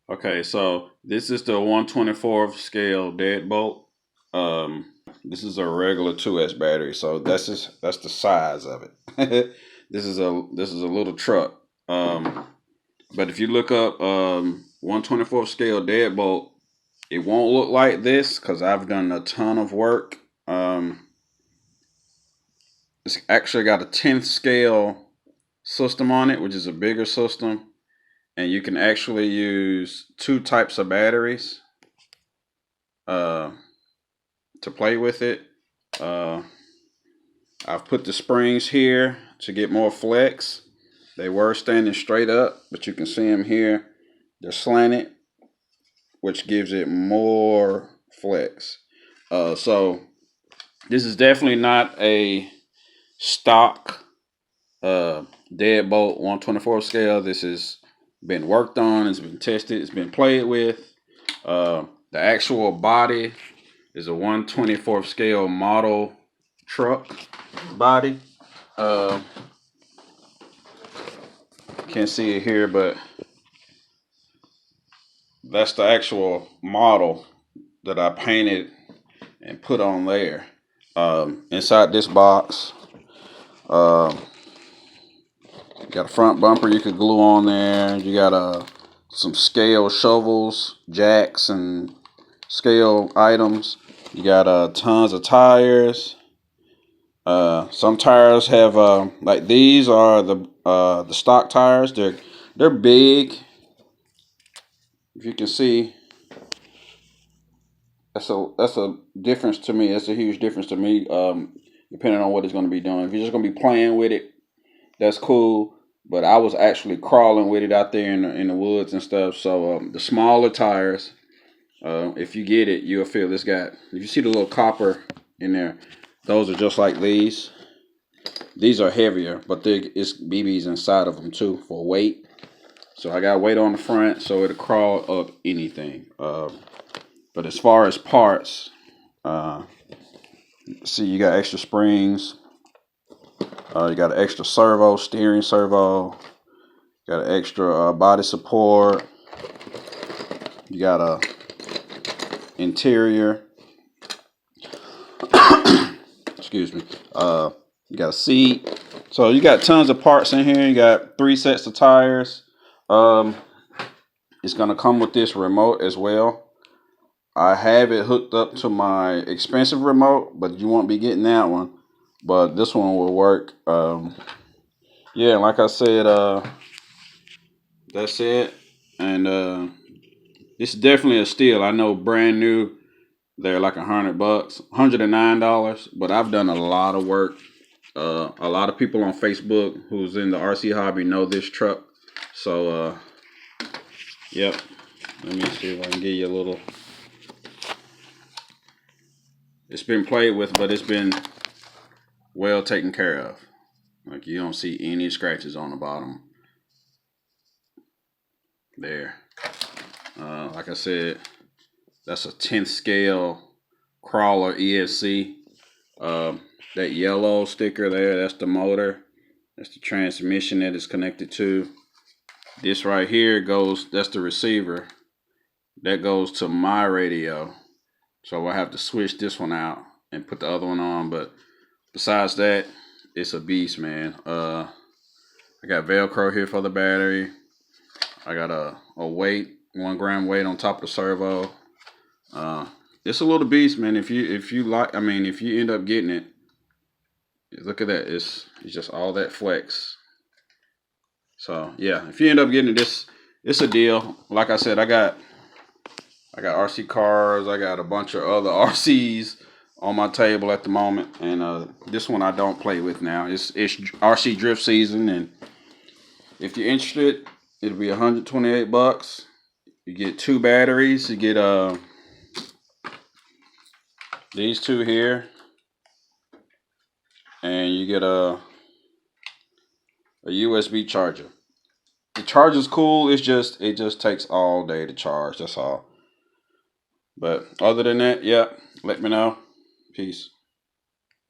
Okay, so this is the 1/24th scale deadbolt. This is a regular 2S battery, so that's the size of it. This is a little truck. But if you look up 1/24th scale deadbolt, it won't look like this because I've done a ton of work. It's actually got a 10th scale system on it, which is a bigger system, and you can actually use two types of batteries uh, to play with it. Uh, I've put the springs here to get more flex. They were standing straight up, but you can see them here. They're slanted, which gives it more flex. So this is definitely not a stock deadbolt 1/24 scale. This has been worked on. It's been tested. It's been played with. The actual body is a 1/24 scale model truck body. Can't see it here, but that's the actual model that I painted and put on there. Inside this box, got a front bumper you could glue on there. You got some scale shovels, jacks, and scale items. You got tons of tires. Some tires have like these are the stock tires. They're big. If you can see, that's a difference to me. That's a huge difference to me. Depending on what it's going to be doing. If you're just going to be playing with it, that's cool. But I was actually crawling with it out there in the woods and stuff. So the smaller tires, if you get it, you'll feel this got. If you see the little copper in there, those are just like these. These are heavier, but it's BBs inside of them too for weight. So I got weight on the front, so it'll crawl up anything. But as far as parts, see you got extra springs. You got an extra servo, steering servo. Got an extra body support. You got a interior. Excuse me. You got a seat. So you got tons of parts in here. You got 3 sets of tires. It's gonna come with this remote as well. I have it hooked up to my expensive remote, but you won't be getting that one. But this one will work. Yeah, like I said, that's it. And this is definitely a steal. I know brand new, they're like $100, $109. But I've done a lot of work. A lot of people on Facebook who's in the RC hobby know this truck. So, yep. Let me see if I can give you a little. It's been played with, but it's been well taken care of. Like you don't see any scratches on the bottom. There. Like I said, that's a 10th scale crawler ESC. That yellow sticker there, that's the motor. That's the transmission that it's connected to. This right here that's the receiver. That goes to my radio. So I have to switch this one out and put the other one on. But besides that, it's a beast, man. I got Velcro here for the battery. I got a weight, 1 gram weight on top of the servo. It's a little beast, man. If you end up getting it, look at that. It's just all that flex. So yeah, if you end up getting it, it's a deal. Like I said, I got RC cars. I got a bunch of other RCs on my table at the moment, and this one I don't play with now. It's RC drift season, and if you're interested, it'll be $128. You get 2 batteries. You get these 2 here, and you get a USB charger. The charger's cool. It just takes all day to charge. That's all. But other than that, yeah, let me know. Peace.